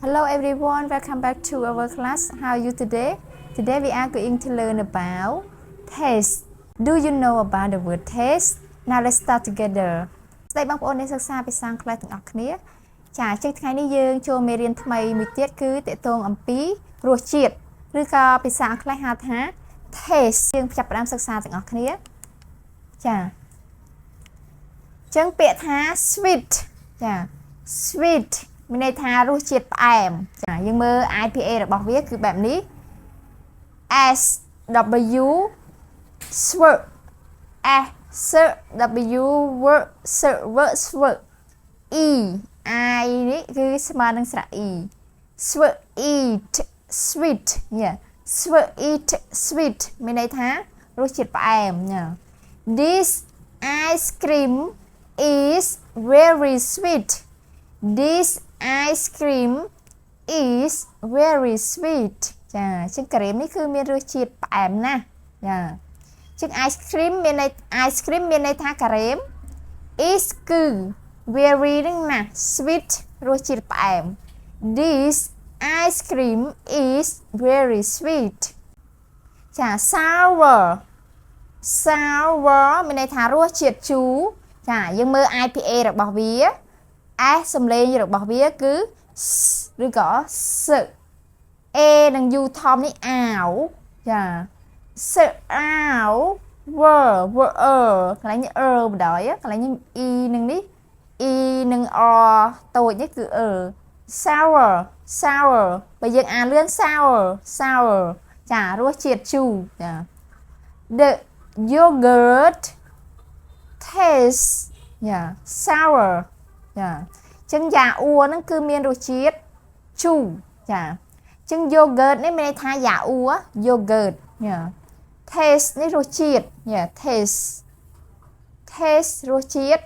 Hello everyone, welcome back to our class. How are you today? Today we are going to learn about taste. Do you know about the word taste? Now let's start together. ស្ដីបងប្អូនអ្នកសិក្សាភាសាអង់គ្លេសទាំងអស់គ្នាចាអញ្ចឹងថ្ងៃនេះយើងចូលមេរៀនថ្មីមួយទៀតគឺតកតងអំពីរសជាតិឬក៏ភាសាអង់គ្លេសហៅថា taste យើងចាប់ផ្ដើមសិក្សាទាំងអស់គ្នាចាអញ្ចឹងពាក្យថា sweet ចា sweet មានន័យថារសជាតិផ្អែមចាយើងមើល IPA របស់វាគឺបែបនេះ S W sweet S W word sweet E I នេះគឺស្មើនឹងស្រៈ E sweet eat sweet sweet eat sweet មានន័យថារសជាតិផ្អែម This ice cream is very sweet This ice cream is very sweet ចាអញ្ចឹងការីមនេះគឺមានរសជាតិផ្អែមណាស់ចាអញ្ចឹង ice cream មានន័យ ice cream មានន័យថាការីម is គឺ very នឹងណា sweet រសជាតិផ្អែម This ice cream is very sweet ចា sour sour មានន័យថារសជាតិជូរចាយើងមើល IPA របស់វាS សំឡេងរបស់វាគឺឬក៏ S A និង U ធំនេះអាវចា S អាវ W កន្លែងនេះបណ្ដោយកន្លែងនេះ E នឹងនេះ E និង R តូចនេះគឺ sour sour បើយើងអានលឿន sour sour ចារសជាតិជូរចា The yogurt taste sour ចាអញ្ចឹងយ៉ាអ៊ួហ្នឹងគឺមានរសជាតិជូរចាអញ្ចឹង yogurt នេះមានន័យថាយ៉ាអ៊ួ yogurt taste នេះរសជាតិ taste រសជាតិ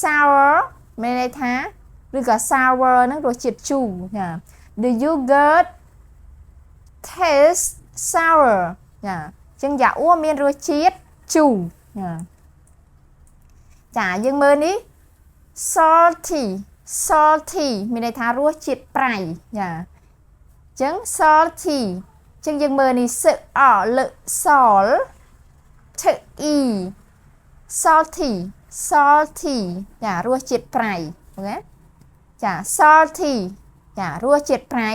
sour មានន័យថាឬក៏ sour ហ្នឹងរសជាតិជូរចា The yogurt taste sour ចាអញ្ចឹងយ៉ាអ៊ួមានរសជាតិជូរចាយើងមើលនេះsalty មានន័យថារសជាតិប្រៃចាអញ្ចឹង salty អញ្ចឹងយើងមើលនេះ s o l sol t e salty ចារសជាតិប្រៃអូខេចា salty ចារសជាតិប្រៃ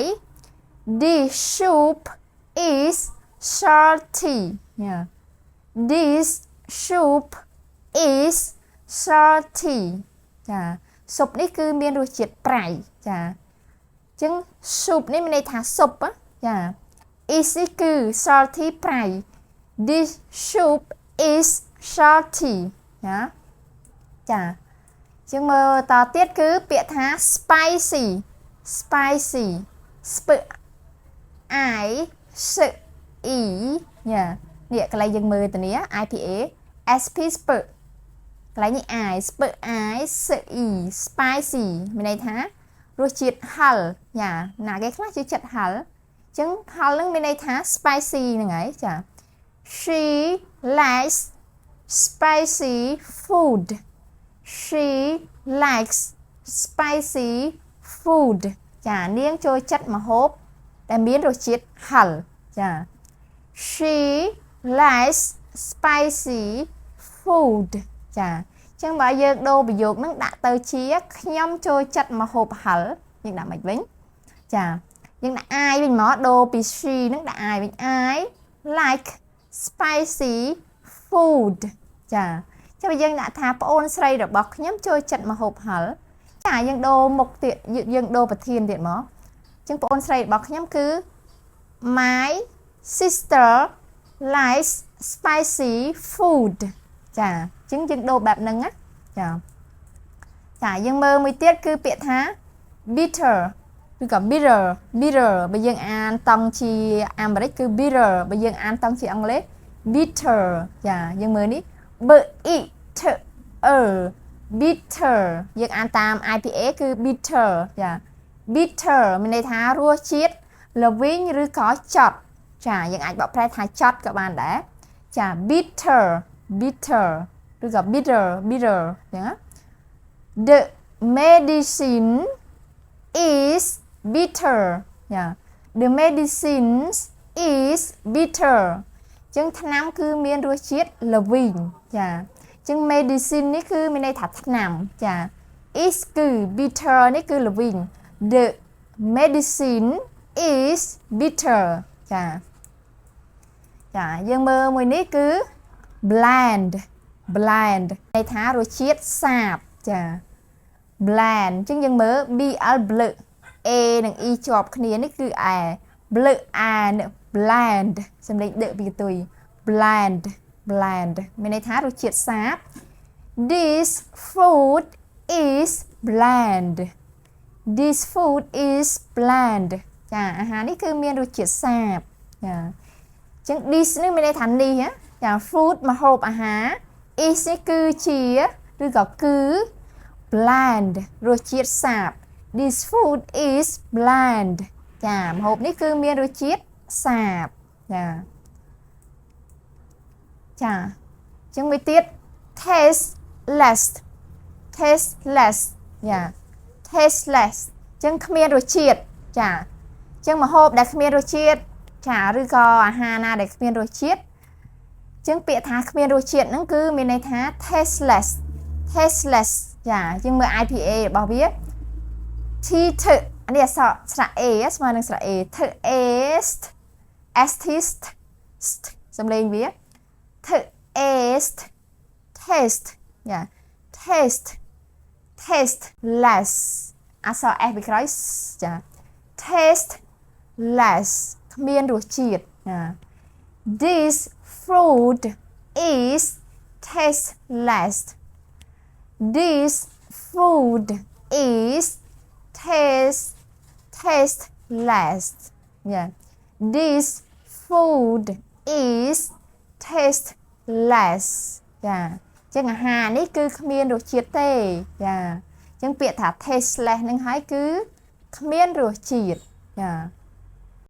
This soup is salty This soup is salty ចាស៊ុបនេះគឺមានរសជាតិប្រៃចាអញ្ចឹងស៊ុបនេះមានន័យថាស៊ុបចា is នេះគឺ salty ប្រៃ This soup is salty ចាចាអញ្ចឹងមើលតទៀតគឺពាក្យថា spicyស្ពឹ I s e នេះកន្លែងយើងមើលទៅនេះ IPA SP ស្ពឹកន្លែងនេះ I ស្ពឹ I s e spicy មានន័យថារសជាតិហឹរចាណាគេខ្លះជឿចិត្តហឹរអញ្ចឹងហឹរនឹងមានន័យថា spicy ហ្នឹងហើយចា She likes spicy food She likes spicy food ចានាងចូលចិត្តម្ហូបដែលមានរសជាតិហឹរចា She likes spicy food ចាអញ្ចឹងបើយើងដូរប្រយោគហ្នឹងដាក់ទៅជាខ្ញុំចូលចិត្តម្ហូបហឹរយើងដាក់មិនវិញចាយើងដាក់ I វិញមកដូរពី she ហ្នឹងដាក់ I វិញ I like spicy food ចាចាំបើយើងដាក់ថាប្អូនស្រីរបស់ខ្ញុំចូលចិត្តម្ហូបហឹរចាយើងដូរមុខទៀតយើងដូរប្រធានទៀតមកអញ្ចឹងប្អូនស្រីរបស់ខ្ញុំគឺ My sister likes spicy food ចាអញ្ចឹងយើងដូរបែបហ្នឹងណាចាយើងមើលមួយទៀតគឺពាក្យថា bitter ឬក៏ bitter បើយើងអានតង់ជាអាមេរិកគឺ bitter បើយើងអានតង់ជាអង់គ្លេស bitter ចាយើងមើលនេះ b i t bitter យើងអានតាម IPA គឺ bitter ចា bitter មានន័យថារសជាតិល្វីងឬក៏ចត់ចាយើងអាចបកប្រែថាចត់ក៏បានដែរចា bitter ឬក៏ bitter ចឹងណា The medicine is bitter ចា the medicines is bitter ចឹងថ្នាំគឺមានរសជាតិល្វីងចាចឹង medicine នេះគឺមានន័យថាថ្នាំចា is គឺ bitter នេះគឺល្វីង the medicine is bitter ចាយើងមើលមួយនេះគឺ bland ន័យថារសជាតិសាបចា bland ចឹងយើងមើល bl bleu a និង e ជាប់គ្នានេះគឺ a bleu a bland សំឡេងដកពីកតុយ bland មានន័យថារសជាតិសាប this food is bland ចាអាហារនេះគឺមានរសជាតិសាបចាចឹង this នេះមានន័យថានេះចា food ម្ហូបអាហារ is នេះគឺជាឬក៏គឺ bland រសជាតិសាប this food is bland ចាម្ហូបនេះគឺមានរសជាតិសាបចាចឹងមួយទៀត tasteless ចឹងគ្មានរសជាតិចាចឹងម្ហូបដែលគ្មានរសជាតិចាឬក៏អាហារណាដែលគ្មានរសជាតិចឹងពាក្យថាគ្មានរសជាតិហ្នឹងគឺមានន័យថា tasteless ចាយើងមើល IPA របស់វា T អានេះអក្សរស្រៈ A ស្មើនឹងស្រៈ A taste សំឡេងវា taste ចា tasteless អក្សរ S ពីក្រោយចា tasteless គ្មានរសជាតិចា this food is tasteless this food is tasteless this food is tasteless ចាចឹងអាហារនេះគឺគ្មានរសជាតិទេចាចឹងពាក្យថា tasteless នឹងហើយគឺគ្មានរសជាតិចា